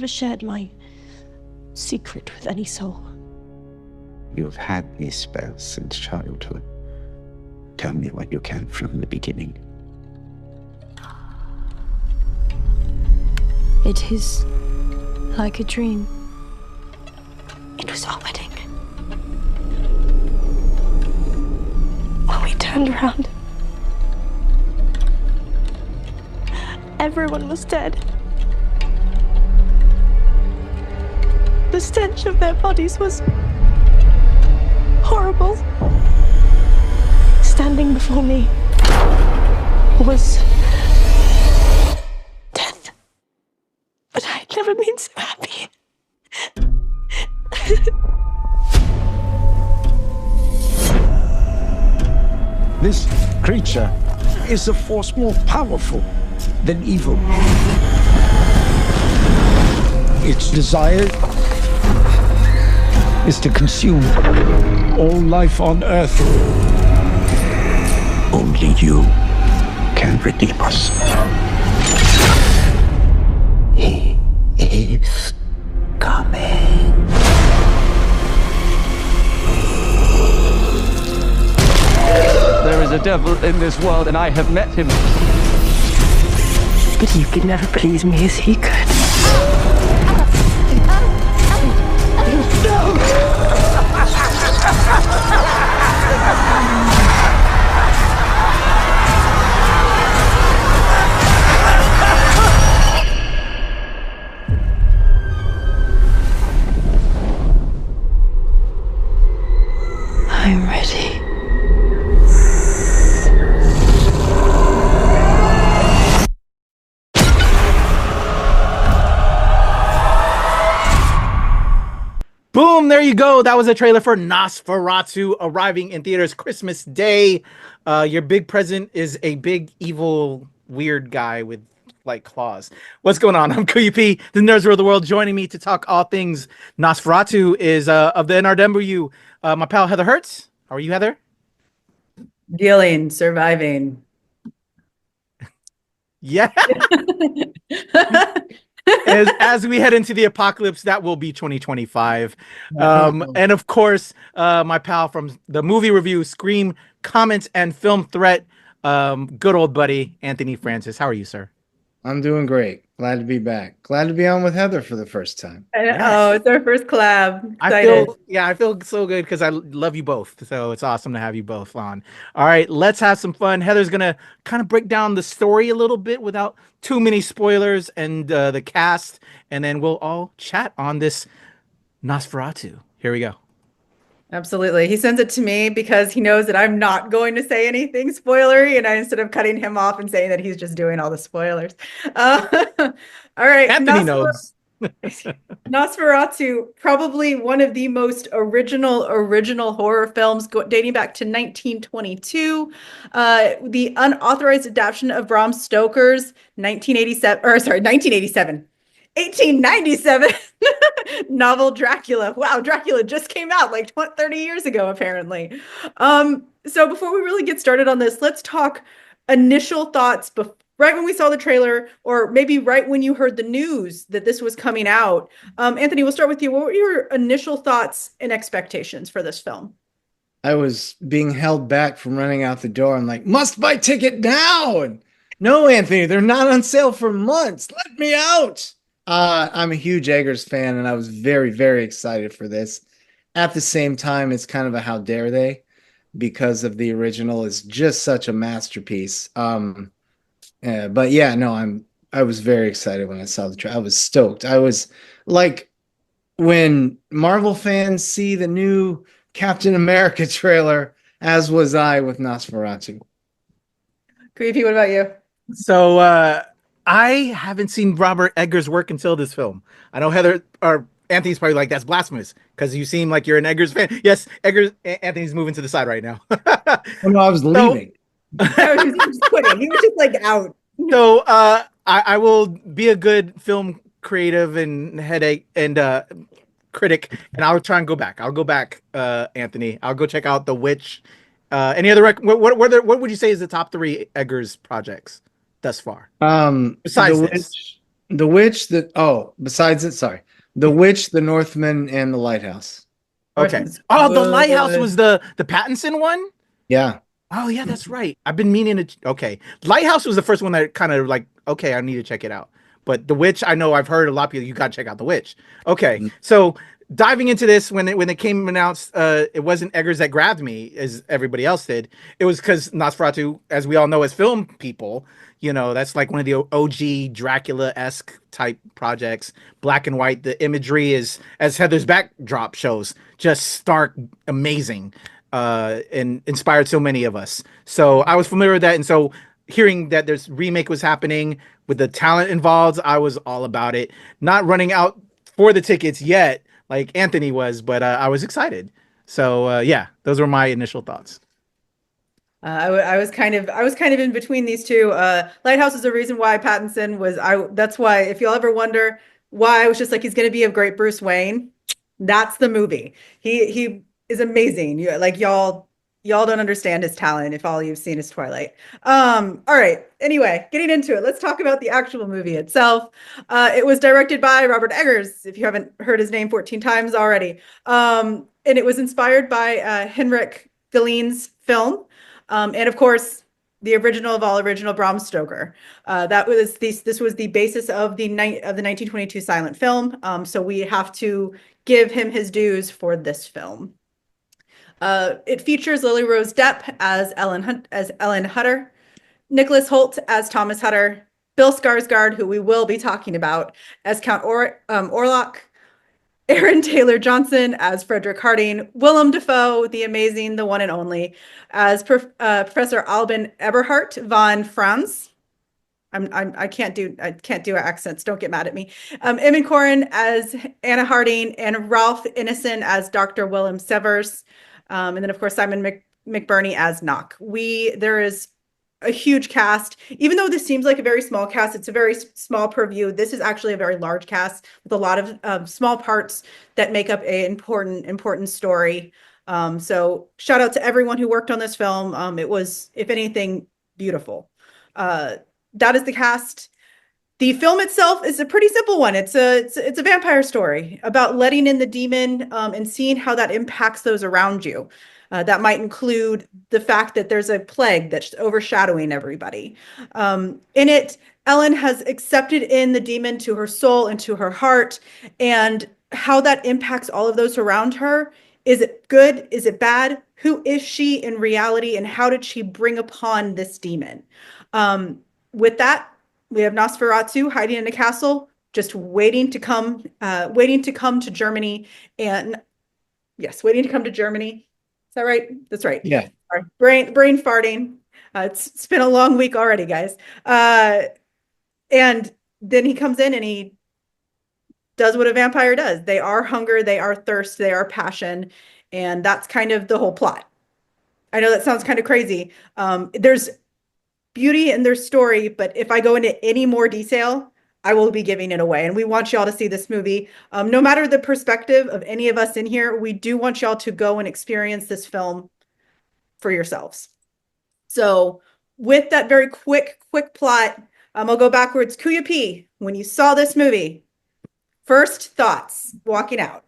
never shared my secret with any soul. You've had these spells since childhood. Tell me what you can from the beginning. It is like a dream. It was our wedding. When we turned around, everyone was dead. The stench of their bodies was horrible. Standing before me was death. But I had never been so happy. This creature is a force more powerful than evil. Its desire is to consume all life on Earth. Only you can redeem us. He is coming. There is a devil in this world, and I have met him. But you could never please me as he could. I'm ready. Boom, there you go. That was a trailer for NOSFERATU arriving in theaters Christmas Day. Your big present is a big, evil, weird guy with like claws. What's going on? I'm KAYFABEYBABY, the nerds rule the world. Joining me to talk all things NOSFERATU is of the NRW, my pal Heather Hertz. How are you, Heather? Dealing, surviving. Yeah. as we head into the apocalypse, that will be 2025. And of course, my pal from the movie review, Scream, Comments, and Film Threat, good old buddy, Anthony Francis. How are you, sir? I'm doing great. Glad to be back. Glad to be on with Heather for the first time. Yes. Oh, it's our first collab. Excited. I feel so good because I love you both. So it's awesome to have you both on. All right, let's have some fun. Heather's going to kind of break down the story a little bit without too many spoilers and the cast. And then we'll all chat on this NOSFERATU. Here we go. Absolutely. He sends it to me because he knows that I'm not going to say anything spoilery, and instead of cutting him off and saying that he's just doing all the spoilers. All right. Anthony knows. NOSFERATU, probably one of the most original horror films dating back to 1922. The unauthorized adaptation of Bram Stoker's 1897 novel Dracula. Wow, Dracula just came out like 30 years ago, apparently. So before we really get started on this, let's talk initial thoughts right when we saw the trailer, or maybe right when you heard the news that this was coming out. Anthony, we'll start with you. What were your initial thoughts and expectations for this film? I was being held back from running out the door. I'm like, must buy ticket now. And no, Anthony, they're not on sale for months. Let me out. I'm a huge Eggers fan, and I was very, very excited for this. At the same time, it's kind of a how dare they, because of the original is just such a masterpiece. But yeah, no, I was very excited when I saw the trailer. I was stoked. I was like, when Marvel fans see the new Captain America trailer, as was I with NOSFERATU. Creepy, what about you? So, I haven't seen Robert Eggers' work until this film. I know Heather or Anthony's probably like, that's blasphemous because you seem like you're an Eggers fan. Yes, Eggers. Anthony's moving to the side right now. Oh, no, I was leaving. He was just quitting. He was just like out. So I will be a good film creative and headache and critic, and I'll try and go back. I'll go back, Anthony. I'll go check out The Witch. Any other what would you say is the top 3 Eggers projects thus far? Besides The Witch, The Witch, besides it, sorry. The Witch, The Northman, and The Lighthouse. Okay. Northman's Oh, The Lighthouse good. was the Pattinson one? Yeah. Oh yeah, that's right. I've been meaning to. Okay, Lighthouse was the first one that kind of like, okay, I need to check it out. But The Witch, I know I've heard a lot of people. You got to check out The Witch. Okay, so diving into this, when it came announced, it wasn't Eggers that grabbed me as everybody else did. It was because Nosferatu, as we all know, as film people, that's like one of the OG Dracula-esque type projects, black and white. The imagery is, as Heather's backdrop shows, just stark, amazing. And inspired so many of us. So I was familiar with that. And so hearing that there's remake was happening with the talent involved, I was all about it. Not running out for the tickets yet, like Anthony was, but I was excited. So yeah, those were my initial thoughts. I was kind of in between these two. Lighthouse is the reason why Pattinson was. That's why, if you'll ever wonder why I was just like, he's going to be a great Bruce Wayne. That's the movie. He is amazing. Y'all don't understand his talent if all you've seen is Twilight. All right. Anyway, getting into it, let's talk about the actual movie itself. It was directed by Robert Eggers, if you haven't heard his name 14 times already. And it was inspired by Henrik Gillen's film. And of course, the original of all original, Bram Stoker. This was the basis of the 1922 silent film. So we have to give him his dues for this film. It features Lily Rose Depp as Ellen Hutter, Nicholas Hoult as Thomas Hutter, Bill Skarsgård, who we will be talking about, as Count Orlok, Aaron Taylor Johnson as Frederick Harding, Willem Dafoe, the amazing, the one and only, as Professor Albin Eberhard von Franz. I can't do accents. Don't get mad at me. Emin Corrin as Anna Harding, and Ralph Ineson as Dr. Willem Severs. And then, of course, Simon McBurney as Knock. There is a huge cast. Even though this seems like a very small cast, it's a very small purview. This is actually a very large cast with a lot of small parts that make up an important story. So shout out to everyone who worked on this film. It was, if anything, beautiful. That is the cast. The film itself is a pretty simple one. It's a vampire story about letting in the demon and seeing how that impacts those around you. That might include the fact that there's a plague that's overshadowing everybody. In it, Ellen has accepted in the demon to her soul and to her heart, and how that impacts all of those around her. Is it good? Is it bad? Who is she in reality, and how did she bring upon this demon? With that, we have Nosferatu hiding in a castle, just waiting to come to Germany. And yes, waiting to come to Germany. Is that right? That's right. Yeah. Sorry. Brain farting. It's been a long week already, guys. And then he comes in and he does what a vampire does. They are hunger, they are thirst, they are passion. And that's kind of the whole plot. I know that sounds kind of crazy. There's beauty in their story, but if I go into any more detail, I will be giving it away. And we want y'all to see this movie. No matter the perspective of any of us in here, we do want y'all to go and experience this film for yourselves. So with that very quick plot, I'll go backwards. KAYFABEYBABY, when you saw this movie, first thoughts walking out.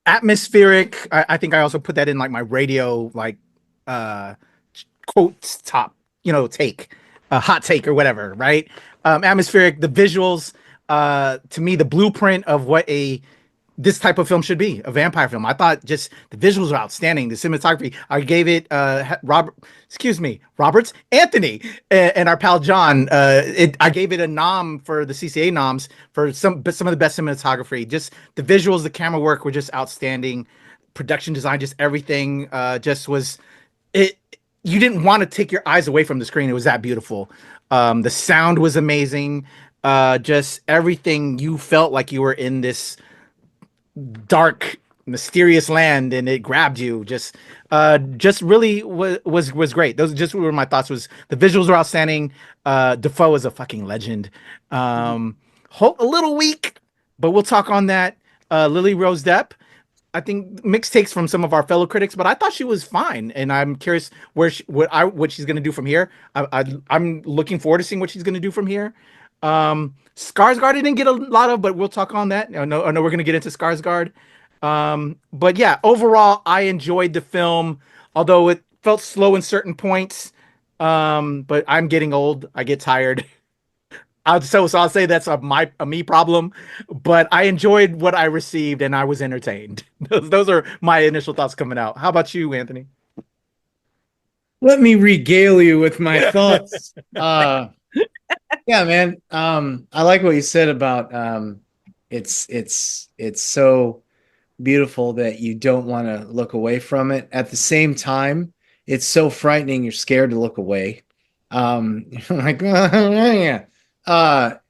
Atmospheric. I think I also put that in like my radio, like quotes top, take. Hot take or whatever, right? Atmospheric, the visuals, to me, the blueprint of what this type of film should be, a vampire film. I thought just the visuals are outstanding. The cinematography, I gave it, Roberts, Anthony, and our pal John, I gave it a nom for the CCA noms for some of the best cinematography. Just the visuals, the camera work were just outstanding. Production design, just everything just was it. You didn't want to take your eyes away from the screen. It was that beautiful. The sound was amazing. Just everything, you felt like you were in this dark, mysterious land, and it grabbed you. Just really was great. Those just were my thoughts. Was the visuals were outstanding. Dafoe is a fucking legend. A little weak, but we'll talk on that. Lily Rose Depp, I think mixed takes from some of our fellow critics, but I thought she was fine, and I'm curious what she's going to do from here. I'm looking forward to seeing what she's going to do from here. Skarsgård didn't get a lot of, but we'll talk on that. I know we're gonna get into Skarsgård. But yeah, overall, I enjoyed the film, although it felt slow in certain points. But I'm getting old. I get tired. So I'll say that's a me problem, but I enjoyed what I received and I was entertained. Those are my initial thoughts coming out. How about you, Anthony? Let me regale you with my thoughts. Yeah, man. I like what you said about it's so beautiful that you don't want to look away from it. At the same time, it's so frightening you're scared to look away. You're like, yeah.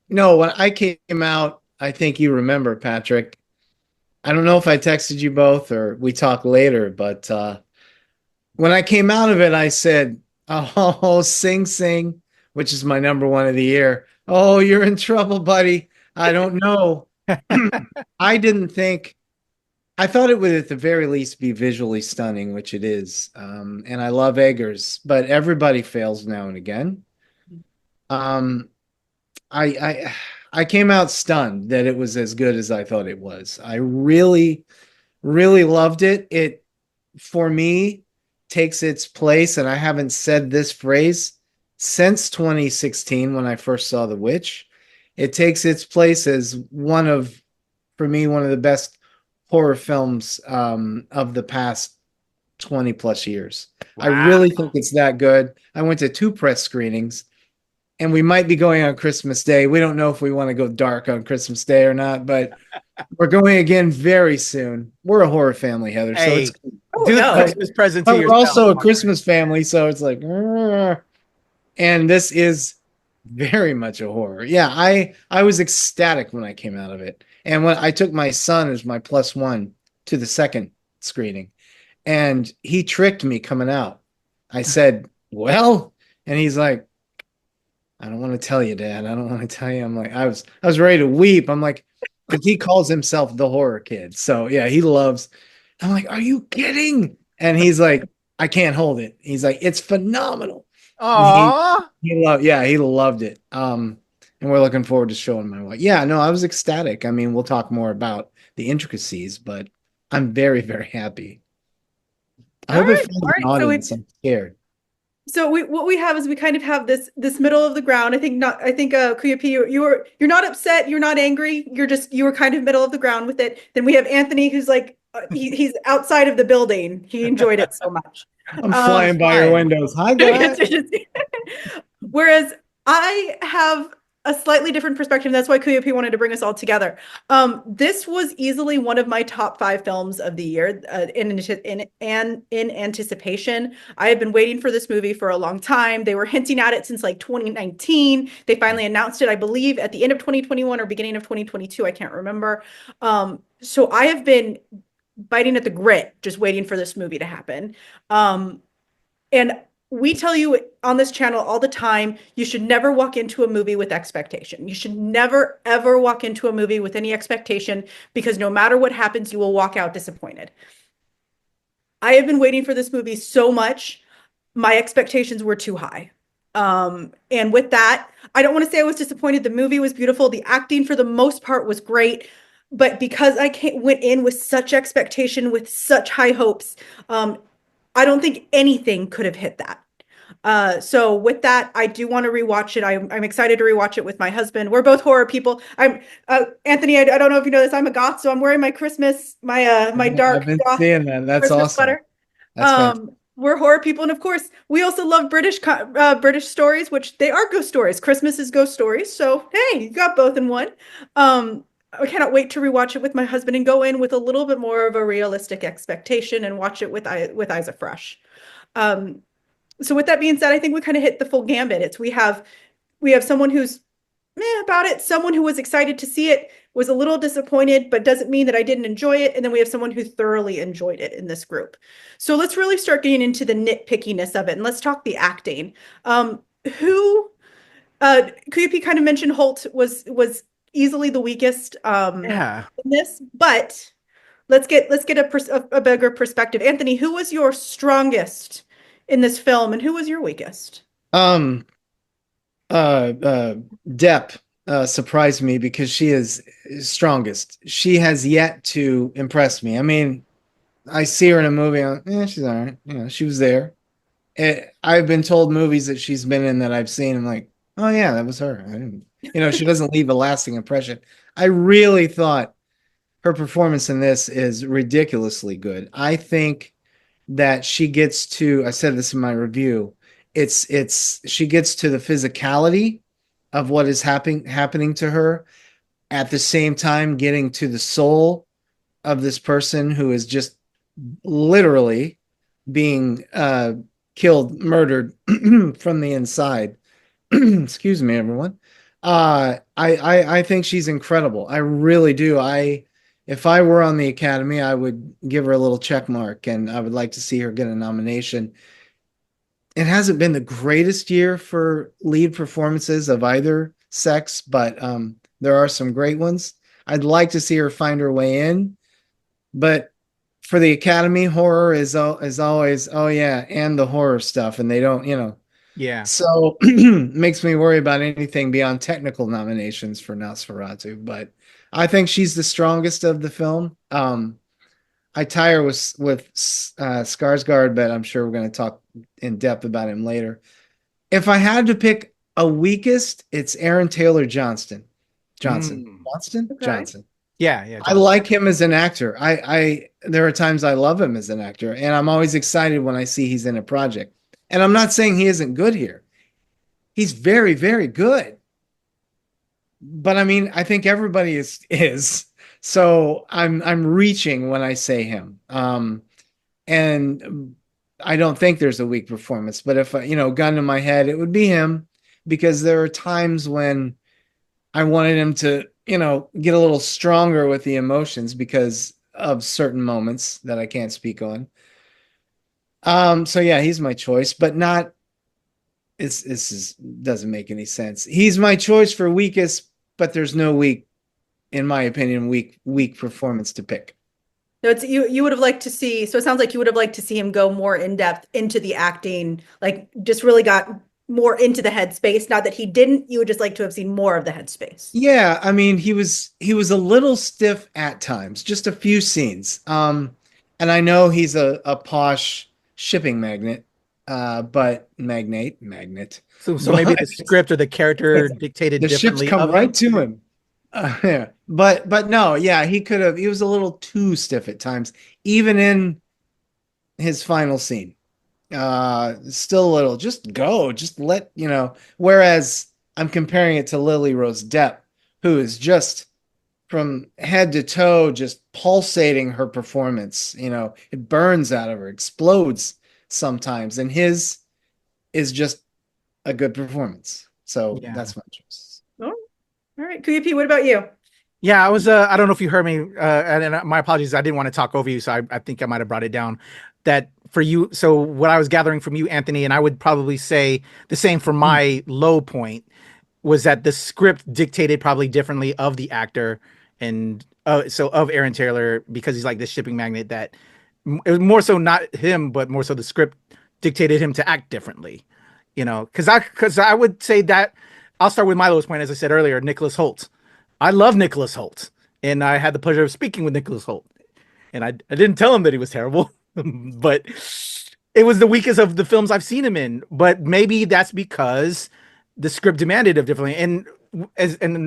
No, when I came out, I think you remember, Patrick. I don't know if I texted you both or we talked later, but when I came out of it, I said, "Oh, Sing Sing," which is my number one of the year. "Oh, you're in trouble, buddy." I don't know. I didn't think. I thought it would at the very least be visually stunning, which it is. And I love Eggers, but everybody fails now and again. I came out stunned that it was as good as I thought it was. I really, really loved it. It, for me, takes its place, and I haven't said this phrase since 2016 when I first saw The Witch. It takes its place as for me, one of the best horror films of the past 20 plus years. Wow. I really think it's that good. I went to 2 press screenings, and we might be going on Christmas Day. We don't know if we want to go dark on Christmas Day or not, but we're going again very soon. We're a horror family, Heather. Hey, so it's do the Christmas present to yourself. We're also a Christmas family, so it's like, and this is very much a horror. Yeah, I was ecstatic when I came out of it. And when I took my son as my +1 to the second screening, and he tricked me coming out. I said, "Well," and he's like, "I don't want to tell you, Dad. I don't want to tell you." I'm like, I was ready to weep. I'm like, because he calls himself the horror kid. So yeah, he loves. I'm like, "Are you kidding?" And he's like, "I can't hold it." He's like, "It's phenomenal." Aww. He loved it. And we're looking forward to showing my wife. Yeah, no, I was ecstatic. I mean, we'll talk more about the intricacies, but I'm very, very happy. I hope it finds an audience. I'm scared. So what we have is we kind of have this middle of the ground. I think KAYFABEYBABY, you're not upset, you're not angry, you were kind of middle of the ground with it. Then we have Anthony, who's like he's outside of the building. He enjoyed it so much. I'm flying by your windows. Hi guys. Whereas I have a slightly different perspective. That's why KAYFABEYBABY wanted to bring us all together. This was easily one of my top 5 films of the year in anticipation. I have been waiting for this movie for a long time. They were hinting at it since like 2019. They finally announced it, I believe, at the end of 2021 or beginning of 2022. I can't remember. So I have been biting at the grit, just waiting for this movie to happen. And we tell you on this channel all the time, you should never walk into a movie with expectation. You should never, ever walk into a movie with any expectation, because no matter what happens, you will walk out disappointed. I have been waiting for this movie so much. My expectations were too high. And with that, I don't want to say I was disappointed. The movie was beautiful. The acting for the most part was great. But because I went in with such expectation, with such high hopes, I don't think anything could have hit that. So with that, I do want to rewatch it. I'm excited to rewatch it with my husband. We're both horror people. Anthony, I don't know if you know this, I'm a goth, so I'm wearing my Christmas, my dark I've been goth seeing that. That's Christmas awesome. sweater. That's We're horror people, and of course, we also love British stories, which they are ghost stories. Christmas is ghost stories, so hey, you got both in one. I cannot wait to rewatch it with my husband and go in with a little bit more of a realistic expectation and watch it with eyes afresh. So with that being said, I think we kind of hit the full gambit. We have someone who's about it, someone who was excited to see it, was a little disappointed, but doesn't mean that I didn't enjoy it. And then we have someone who thoroughly enjoyed it in this group. So let's really start getting into the nitpickiness of it, and let's talk the acting. KAYFABEYBABY kind of mentioned Hoult was easily the weakest in this, but let's get a bigger perspective. Anthony, who was your strongest in this film, and who was your weakest? Depp. surprised me because she is strongest. She has yet to impress me. I mean, I see her in a movie. She's all right. She was there. I've been told movies that she's been in that I've seen. I'm like, oh yeah, that was her. I didn't, she doesn't leave a lasting impression. I really thought her performance in this is ridiculously good. I think that she gets to, I said this in my review, she gets to the physicality of what is happening to her, at the same time getting to the soul of this person who is just literally being killed, murdered from the inside. Excuse me, everyone. I think she's incredible. I really do. If I were on the Academy, I would give her a little check mark, and I would like to see her get a nomination. It hasn't been the greatest year for lead performances of either sex, but there are some great ones. I'd like to see her find her way in, but for the Academy, horror is always, oh yeah, and the horror stuff, and they don't, Yeah. So makes me worry about anything beyond technical nominations for Nosferatu. But I think she's the strongest of the film. I tie her with Skarsgård, but I'm sure we're going to talk in depth about him later. If I had to pick a weakest, it's Aaron Taylor Johnson. Okay. Johnson. Yeah. I like him as an actor. There are times I love him as an actor, and I'm always excited when I see he's in a project. And I'm not saying he isn't good here. He's very, very good. But I mean, I think everybody is. So I'm reaching when I say him. And I don't think there's a weak performance, but if gun to my head, it would be him, because there are times when I wanted him to, get a little stronger with the emotions because of certain moments that I can't speak on. So yeah, he's my choice, but not, doesn't make any sense. He's my choice for weakest, but there's no in my opinion, weak performance to pick. No, it's you would have liked to see, so it sounds like you would have liked to see him go more in depth into the acting, like just really got more into the headspace. Not that he didn't, you would just like to have seen more of the headspace. Yeah, I mean, he was a little stiff at times, just a few scenes. And I know he's a posh shipping magnet, but magnet. So maybe the script or the character dictated the differently. ships come right to him. Yeah, but no, yeah, he was a little too stiff at times, even in his final scene. Still a little, just let, whereas I'm comparing it to Lily Rose Depp, who is just from head to toe, just pulsating her performance. It burns out of her, explodes sometimes, and his is just a good performance. So that's my choice. All right, KAYFABEYBABY, what about you? Yeah, I was. I don't know if you heard me, and my apologies. I didn't want to talk over you, so I think I might have brought it down. That for you. So what I was gathering from you, Anthony, and I would probably say the same for my low point, was that the script dictated probably differently of the actor, and so of Aaron Taylor, because he's like this shipping magnet. That it was more so not him, but more so the script dictated him to act differently. Because I would say that. I'll start with my lowest point, as I said earlier, Nicholas Hoult. I love Nicholas Hoult, and I had the pleasure of speaking with Nicholas Hoult. And I didn't tell him that he was terrible, but it was the weakest of the films I've seen him in. But maybe that's because the script demanded it differently. And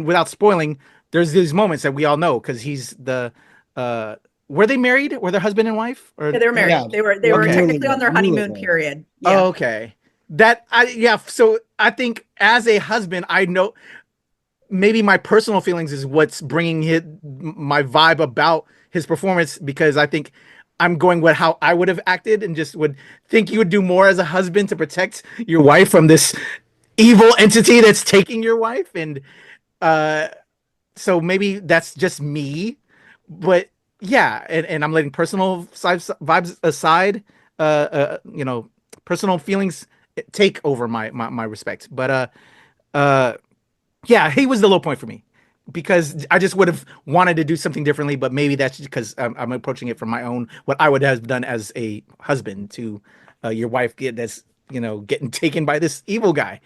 without spoiling, there's these moments that we all know, because he's the were they married? Were they husband and wife? Or Yeah, they were married. Yeah. They were technically on their honeymoon period. Yeah. Oh, okay. So I think as a husband, I know maybe my personal feelings is what's bringing my vibe about his performance, because I think I'm going with how I would have acted, and just would think you would do more as a husband to protect your wife from this evil entity that's taking your wife. And so maybe that's just me, but yeah. And I'm letting personal vibes aside, personal feelings take over my respect. But yeah, he was the low point for me, because I just would have wanted to do something differently. But maybe that's because I'm approaching it from my own, what I would have done as a husband to your wife that's getting taken by this evil guy.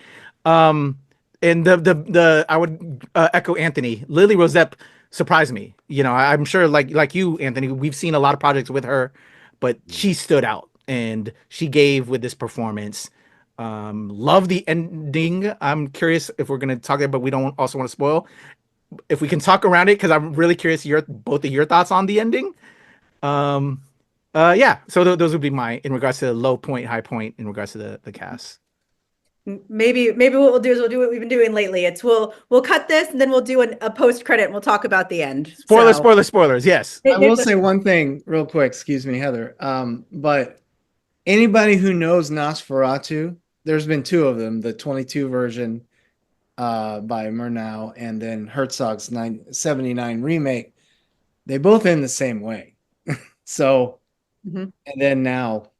And the I would echo Anthony. Lily Rose Depp surprised me. You know, I'm sure like you, Anthony, we've seen a lot of projects with her, but she stood out and she gave with this performance. Love the ending. I'm curious if we're gonna talk about, but we don't also want to spoil. If we can talk around it, because I'm really curious both of your thoughts on the ending. Yeah. So those would be my in regards to the low point, high point in regards to the cast. Maybe what we'll do is we'll do what we've been doing lately. It's we'll cut this and then we'll do a post credit and we'll talk about the end. Spoilers. Yes. I will say one thing real quick. Excuse me, Heather. But anybody who knows Nosferatu, there's been two of them, the 22 version by Murnau and then Herzog's 79 remake. They both end the same way. So, and then now,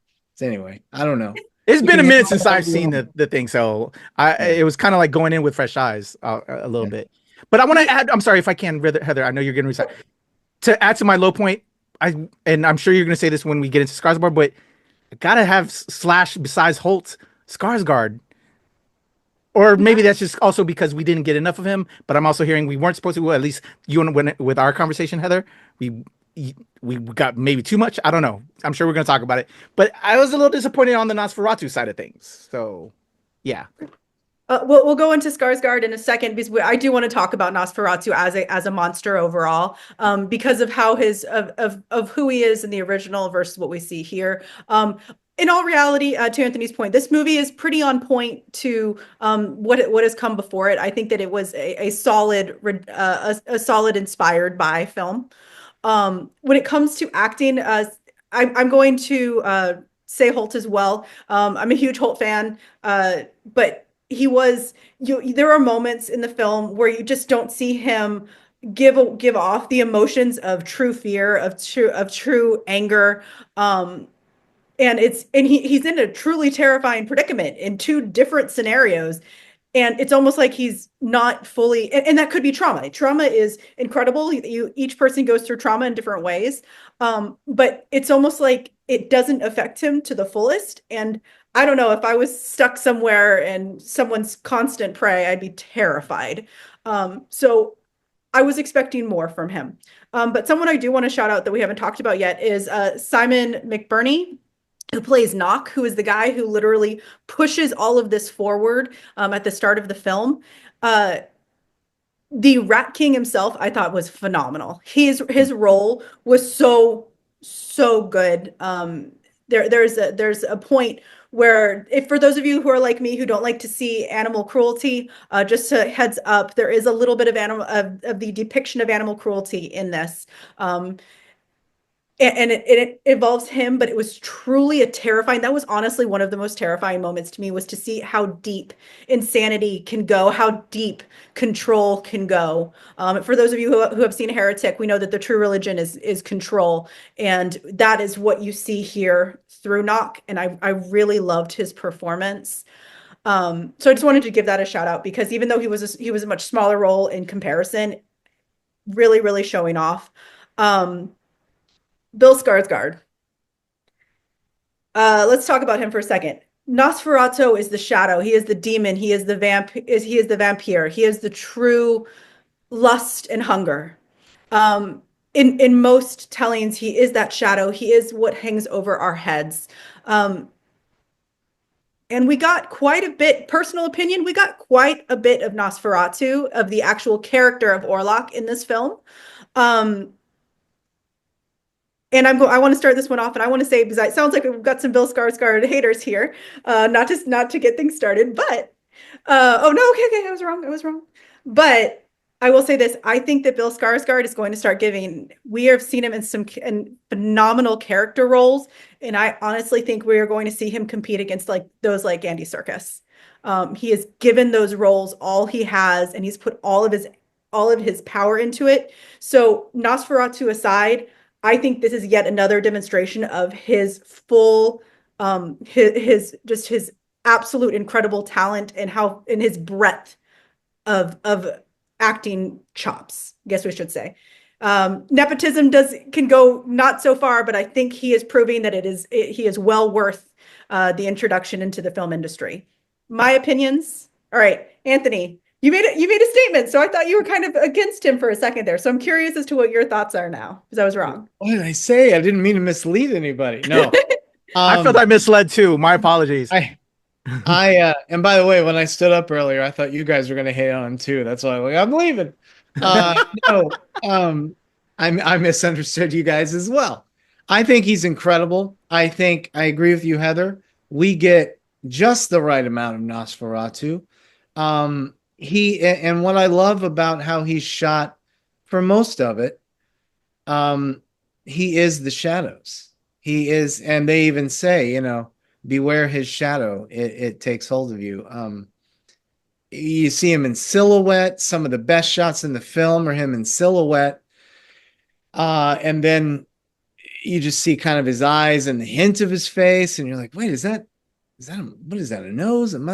anyway, I don't know. It's been a minute since I've seen the thing, so it was kind of like going in with fresh eyes a little bit. But I want to add, I'm sorry if I can, Heather, I know you're going to add to my low point, and I'm sure you're going to say this when we get into Skarsgård, but I got to have Slash besides Hoult, Skarsgård. Or maybe that's just also because we didn't get enough of him, but I'm also hearing we weren't supposed to, at least you and with our conversation, Heather, we got maybe too much. I don't know. I'm sure we're going to talk about it, but I was a little disappointed on the Nosferatu side of things. So, yeah. We'll go into Skarsgård in a second because I do want to talk about Nosferatu as a monster overall, because of how of who he is in the original versus what we see here. In all reality, to Anthony's point, this movie is pretty on point to what has come before it. I think that it was a solid inspired by film. When it comes to acting, I'm going to say Hoult as well. I'm a huge Hoult fan, but there are moments in the film where you just don't see him give off the emotions of true fear, of true anger. And he's in a truly terrifying predicament in two different scenarios. And it's almost like he's not fully, and that could be trauma. Trauma is incredible. Each person goes through trauma in different ways. But it's almost like it doesn't affect him to the fullest. And I don't know, if I was stuck somewhere and someone's constant prey, I'd be terrified. So I was expecting more from him. But someone I do want to shout out that we haven't talked about yet is Simon McBurney, who plays Knock, who is the guy who literally pushes all of this forward at the start of the film. The Rat King himself, I thought, was phenomenal. His role was so good. There's a point where, if for those of you who are like me who don't like to see animal cruelty, just a heads up, there is a little bit of the depiction of animal cruelty in this. And it involves him, but it was truly that was honestly one of the most terrifying moments to me, was to see how deep insanity can go, how deep control can go. For those of you who have seen Heretic, we know that the true religion is control. And that is what you see here through Knock. And I really loved his performance. So I just wanted to give that a shout out, because even though he was a much smaller role in comparison, really, really showing off. Bill Skarsgård. Let's talk about him for a second. Nosferatu is the shadow. He is the demon. He is the vampire. He is the true lust and hunger. In most tellings, he is that shadow. He is what hangs over our heads. And we got quite a bit, personal opinion, we got quite a bit of Nosferatu, of the actual character of Orlok in this film. And I want to start this one off, and I want to say, because it sounds like we've got some Bill Skarsgård haters here, not to get things started, but oh no, okay, I was wrong. But I will say this: I think that Bill Skarsgård is going to start giving. We have seen him in some phenomenal character roles, and I honestly think we are going to see him compete against those like Andy Serkis. He has given those roles all he has, and he's put all of his power into it. So Nosferatu aside, I think this is yet another demonstration of his full, his absolute incredible talent, and in his breadth of acting chops, I guess we should say. Nepotism can go not so far, but I think he is proving that he is well worth the introduction into the film industry. My opinions. All right, Anthony, You made a statement, so I thought you were kind of against him for a second there. So I'm curious as to what your thoughts are now, because I was wrong. What did I say? I didn't mean to mislead anybody. No. I felt I misled too. My apologies. And by the way, when I stood up earlier, I thought you guys were going to hate on him too. That's why I'm leaving. No, I misunderstood you guys as well. I think he's incredible. I think I agree with you, Heather. We get just the right amount of Nosferatu. And what I love about how he's shot for most of it, he is the shadows. He is, and they even say, beware his shadow. It takes hold of you. You see him in silhouette. Some of the best shots in the film are him in silhouette. And then you just see kind of his eyes and the hint of his face, and you're like, wait, what is that, a nose? And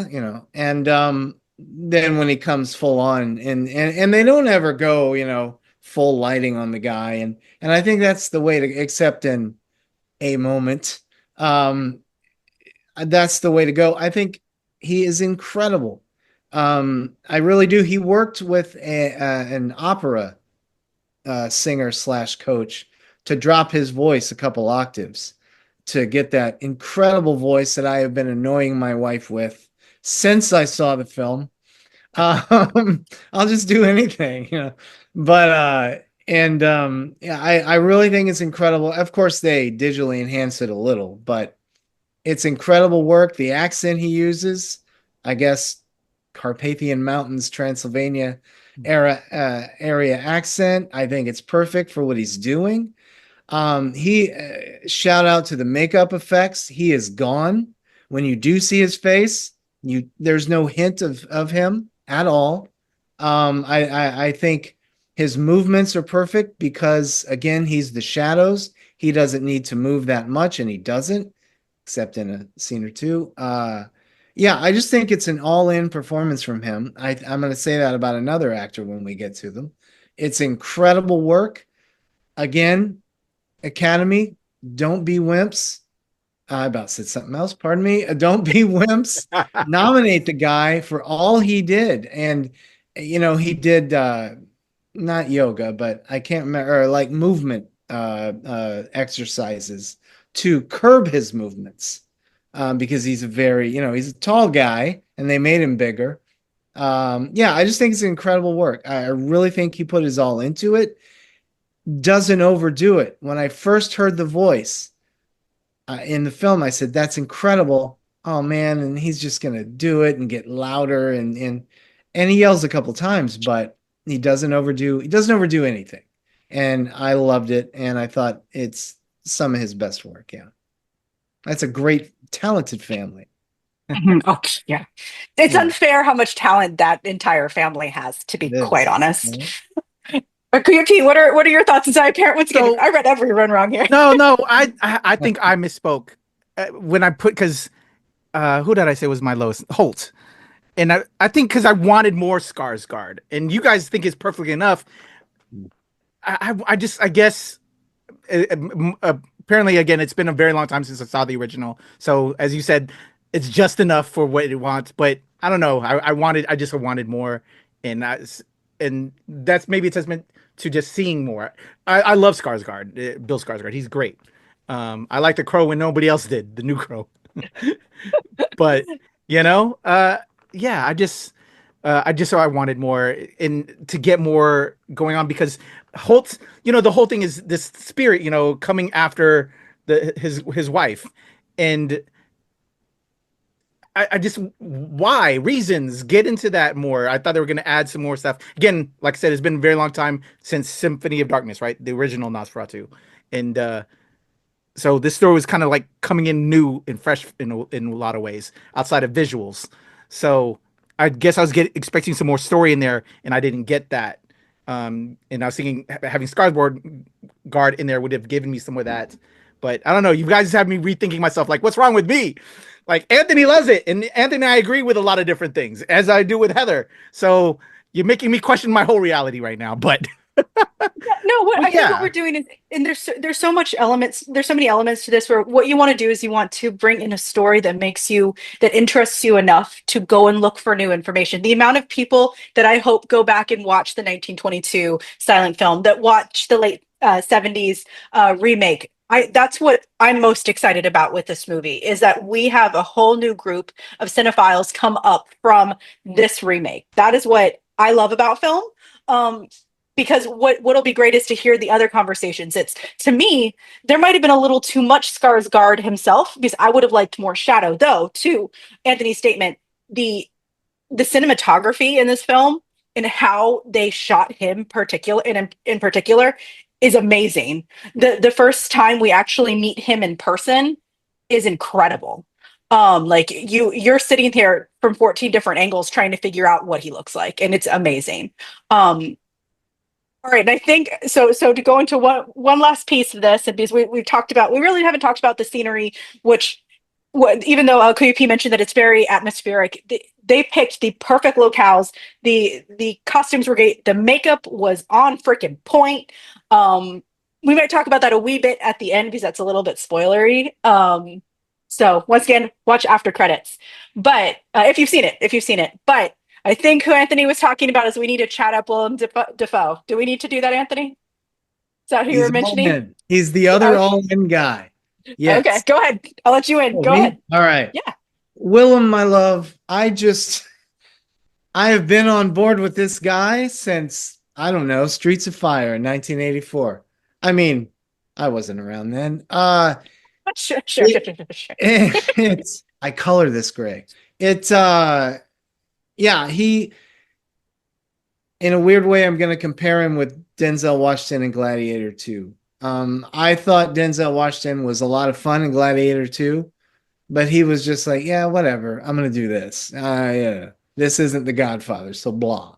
then when he comes full on, and they don't ever go, full lighting on the guy. And I think that's the way to, except in a moment, that's the way to go. I think he is incredible. I really do. He worked with an opera singer / coach to drop his voice a couple octaves to get that incredible voice that I have been annoying my wife with since I saw the film. I'll just do anything, but I really think it's incredible. Of course, they digitally enhance it a little, but it's incredible work. The accent he uses, I guess, Carpathian Mountains, Transylvania area accent. I think it's perfect for what he's doing. Shout out to the makeup effects. He is gone. When you do see his face, there's no hint of him at all. I think his movements are perfect because, again, he's the shadows. He doesn't need to move that much, and he doesn't, except in a scene or two. I just think it's an all-in performance from him. I'm going to say that about another actor when we get to them. It's incredible work. Again, Academy, don't be wimps. I about said something else. Pardon me. Don't be wimps. Nominate the guy for all he did. And, he did not yoga, but I can't remember, or like movement exercises to curb his movements. Because he's he's a tall guy and they made him bigger. I just think it's incredible work. I really think he put his all into it. Doesn't overdo it. When I first heard the voice in the film, I said, that's incredible. Oh man. And he's just going to do it and get louder. And he yells a couple times, but he doesn't overdo anything. And I loved it. And I thought it's some of his best work. Yeah. That's a great, talented family. Oh, yeah. It's unfair how much talent that entire family has, to be quite honest. Queen, what are your thoughts as a parent? I read everyone wrong here. No, I think I misspoke when I put, because who did I say was my lowest? Hoult. And I think because I wanted more Skarsgård, and you guys think it's perfectly enough. I guess apparently, again, it's been a very long time since I saw the original. So as you said, it's just enough for what it wants. But I don't know. I just wanted more, and that's maybe a testament to just seeing more. I love Skarsgård, Bill Skarsgård. He's great. I like the Crow when nobody else did, the new Crow. But I just so I wanted more and to get more going on, because Hoult, the whole thing is this spirit, coming after his wife, and I just, why? Reasons, get into that more. I thought they were going to add some more stuff. Again, like I said, it's been a very long time since Symphony of Darkness, right? The original Nosferatu. And so this story was kind of like coming in new and fresh in a lot of ways, outside of visuals. So I guess I was expecting some more story in there, and I didn't get that. And I was thinking having Skarsgård in there would have given me some of that. But I don't know. You guys have me rethinking myself. Like, what's wrong with me? Like, Anthony loves it. And Anthony and I agree with a lot of different things, as I do with Heather. So you're making me question my whole reality right now. But No, what Well, I think what yeah. we're doing is, and there's so much elements, there's so many elements to this where what you want to do is you want to bring in a story that interests you enough to go and look for new information. The amount of people that I hope go back and watch the 1922 silent film, that watch the late 70s remake. That's what I'm most excited about with this movie, is that we have a whole new group of cinephiles come up from this remake. That is what I love about film. Because what'll be great is to hear the other conversations. It's, to me, there might have been a little too much Skarsgård himself, because I would have liked more Shadow. Though, to Anthony's statement, the cinematography in this film and how they shot him in particular is amazing. The first time we actually meet him in person is incredible. Like you're sitting here from 14 different angles trying to figure out what he looks like, and it's amazing. All right, and I think so. So to go into one last piece of this, and because we really haven't talked about the scenery, which, even though KUP mentioned that it's very atmospheric, they picked the perfect locales. The costumes were great. The makeup was on freaking point. We might talk about that a wee bit at the end because that's a little bit spoilery. So once again, watch after credits. But if you've seen it, but I think who Anthony was talking about is we need to chat up Willem Dafoe. Do we need to do that, Anthony? Is that who you were mentioning? He's the other all-in guy. Yes. Okay, go ahead. I'll let you in. Go ahead. All right. Yeah. Willem, my love, I have been on board with this guy since, I don't know, Streets of Fire in 1984. I mean, I wasn't around then. Sure. I color this gray. Yeah, in a weird way, I'm going to compare him with Denzel Washington in Gladiator 2. I thought Denzel Washington was a lot of fun in Gladiator 2, but he was just like, yeah, whatever, I'm going to do this. Yeah, this isn't The Godfather, so blah.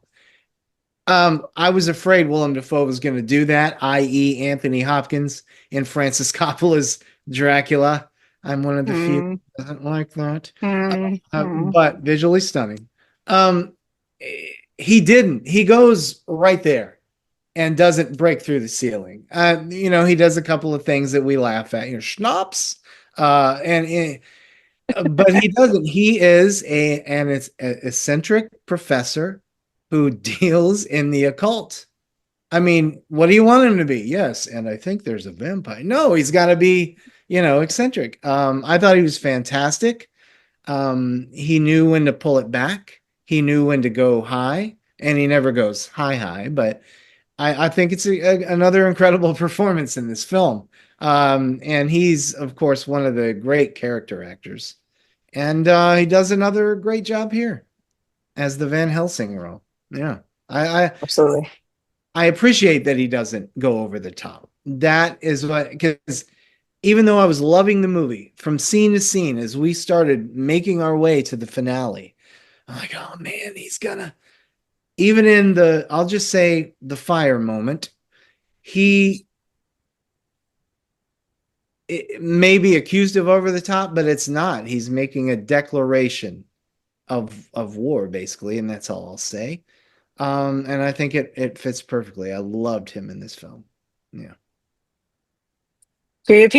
I was afraid Willem Dafoe was going to do that, i.e. Anthony Hopkins in Francis Coppola's Dracula. I'm one of the few who doesn't like that. But visually stunning. He didn't. He goes right there and doesn't break through the ceiling. He does a couple of things that we laugh at. Schnapps. But he doesn't. He is an eccentric professor who deals in the occult. I mean, what do you want him to be? Yes, and I think there's a vampire. No, he's got to be, eccentric. I thought he was fantastic. He knew when to pull it back. He knew when to go high, and he never goes high, but I think it's another incredible performance in this film. And he's, of course, one of the great character actors. And he does another great job here as the Van Helsing role. Yeah. Absolutely. I appreciate that he doesn't go over the top. That is what, because even though I was loving the movie from scene to scene as we started making our way to the finale, I'm like, oh man, he's gonna, even in I'll just say the fire moment, it may be accused of over the top, but it's not. He's making a declaration of war, basically, and that's all I'll say. And I think it fits perfectly. I loved him in this film. Yeah. KUP,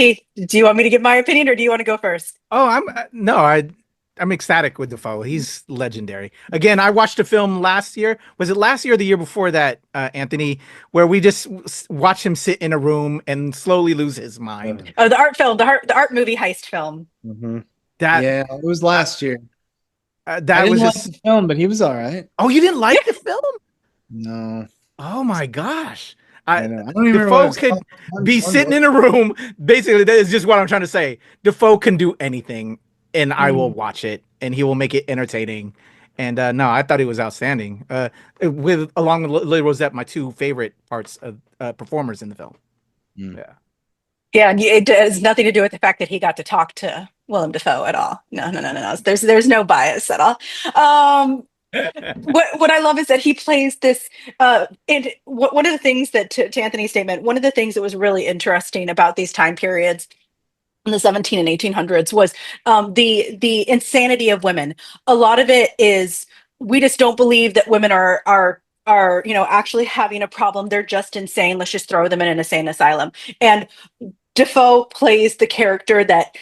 do you want me to give my opinion, or do you want to go first? Oh, I'm ecstatic with Dafoe. He's legendary. Again, I watched a film last year. Was it last year or the year before that, Anthony, where we just watched him sit in a room and slowly lose his mind? Oh, the art film, the art movie heist film. Mm-hmm. Yeah, it was last year. That was like the film, but he was all right. Oh, you didn't like the film? No. Oh my gosh. I don't even Dafoe could be sitting in a room. Basically, that is just what I'm trying to say. Dafoe can do anything, and I will watch it, and he will make it entertaining. And no, I thought he was outstanding. Along with Lily Rosette, my two favorite parts of performers in the film. Yeah. Yeah, and it has nothing to do with the fact that he got to talk to Willem Dafoe at all. No. There's no bias at all. What I love is that he plays this, and one of the things that, to Anthony's statement, one of the things that was really interesting about these time periods in the 17 and 1800s was the insanity of women. A lot of it is, we just don't believe that women are are, you know, actually having a problem. They're just insane. Let's just throw them in an insane asylum. And Dafoe plays the character that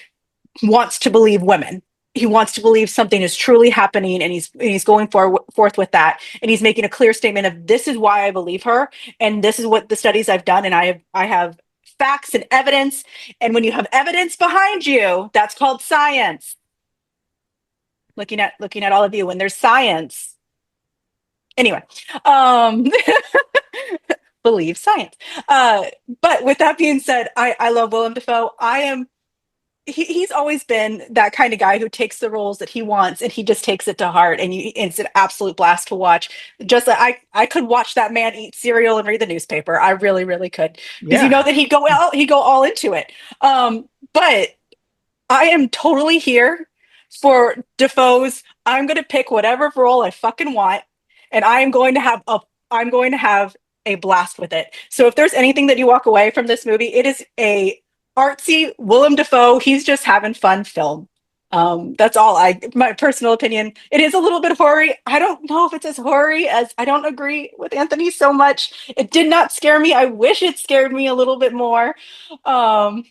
wants to believe women. He wants to believe something is truly happening, and he's going forth with that, and he's making a clear statement of, this is why I believe her, and this is what the studies I've done, and I have facts and evidence. And when you have evidence behind you, that's called science. Looking at all of you, when there's science. Anyway, believe science. But with that being said, I love Willem Dafoe. He's always been that kind of guy who takes the roles that he wants and he just takes it to heart, and it's an absolute blast to watch. Just like I could watch that man eat cereal and read the newspaper. I really, really could, because you know that he'd go all into it. But I am totally here for Dafoe's. I'm going to pick whatever role I fucking want, and I'm going to have a blast with it. So if there's anything that you walk away from this movie, it is a artsy Willem Dafoe, he's just having fun film. That's all. My personal opinion. It is a little bit hoary. I don't know if it's as hoary as, I don't agree with Anthony so much. It did not scare me. I wish it scared me a little bit more. I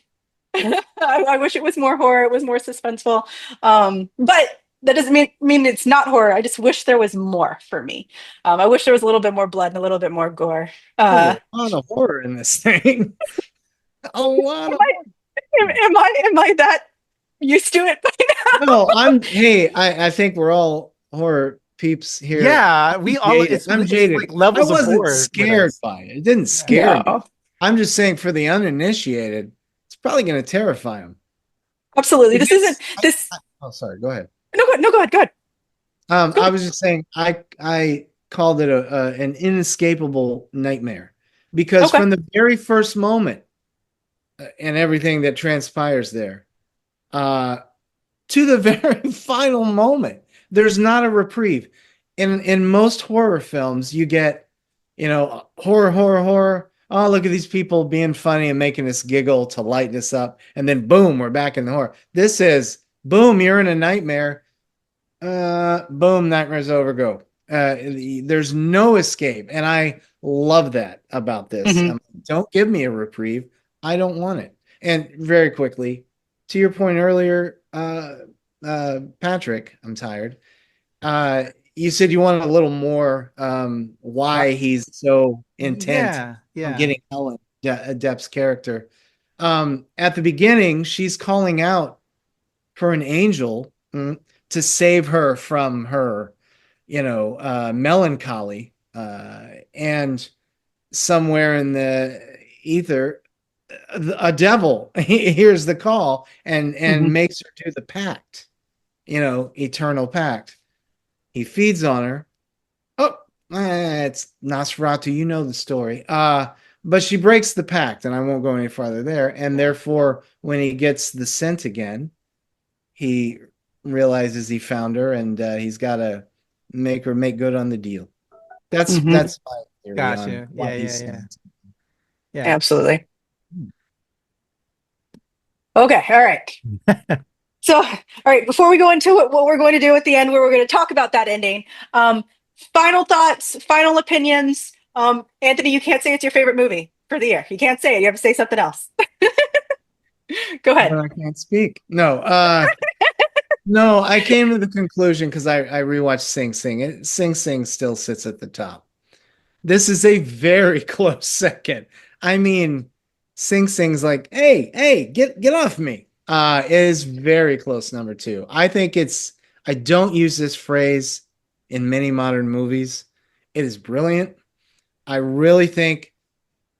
wish it was more horror. It was more suspenseful. But that doesn't mean it's not horror. I just wish there was more for me. I wish there was a little bit more blood and a little bit more gore. A lot of horror in this thing. A lot of am I that used to it by now? No, I think we're all horror peeps here. Yeah, we all. I'm jaded. Like levels I wasn't of horror scared by it. It didn't scare me. I'm just saying, for the uninitiated, it's probably going to terrify them. Absolutely. Oh, sorry. Go ahead. No, go ahead. I was just saying, I called it an inescapable nightmare, because from the very first moment and everything that transpires there, to the very final moment, there's not a reprieve. In most horror films, you get, horror. Oh, look at these people being funny and making us giggle to lighten us up, and then boom, we're back in the horror. This is boom, you're in a nightmare. Boom, nightmare's over. Go. There's no escape, and I love that about this. Don't give me a reprieve. I don't want it. And very quickly, to your point earlier, Patrick, I'm tired. You said you wanted a little more why he's so intent on getting Helen, Depp's character. At the beginning, she's calling out for an angel to save her from her, melancholy. And somewhere in the ether, a devil hears the call and makes her do the pact, eternal pact. He feeds on her. Oh, it's Nosferatu. You know the story. But she breaks the pact, and I won't go any farther there. And therefore, when he gets the scent again, he realizes he found her, and he's got to make her make good on the deal. That's my theory. Gotcha. Yeah. Absolutely. Okay. All right. So, all right, before we go into it, what we're going to do at the end, where we're going to talk about that ending, final thoughts, final opinions. Anthony, you can't say it's your favorite movie for the year. You can't say it. You have to say something else. Go ahead. I can't speak. No. No, I came to the conclusion because I rewatched Sing Sing. Sing Sing still sits at the top. This is a very close second. I mean, Sing Sing's like, hey, get off me. It is very close number 2. I think I don't use this phrase in many modern movies. It is brilliant. I really think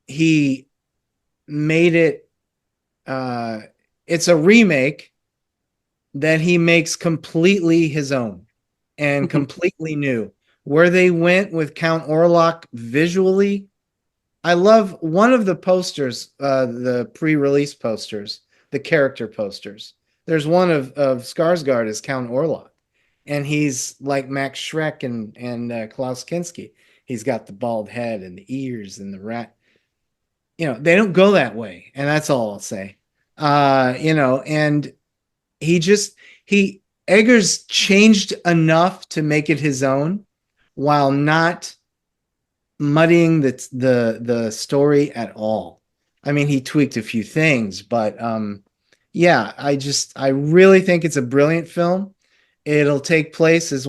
he made it. It's a remake that he makes completely his own and completely new. Where they went with Count Orlok visually, I love one of the posters, the pre-release posters, the character posters. There's one of Skarsgård as Count Orlok, and he's like Max Schreck and Klaus Kinski. He's got the bald head and the ears and the rat. They don't go that way, and that's all I'll say. And Eggers changed enough to make it his own, while not muddying the story at all. I mean, he tweaked a few things, but yeah, I really think it's a brilliant film. It'll take place as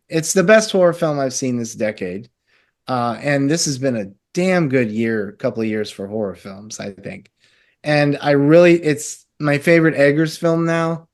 it's the best horror film I've seen this decade. And this has been a damn good couple of years for horror films, I think. And it's my favorite Eggers film now.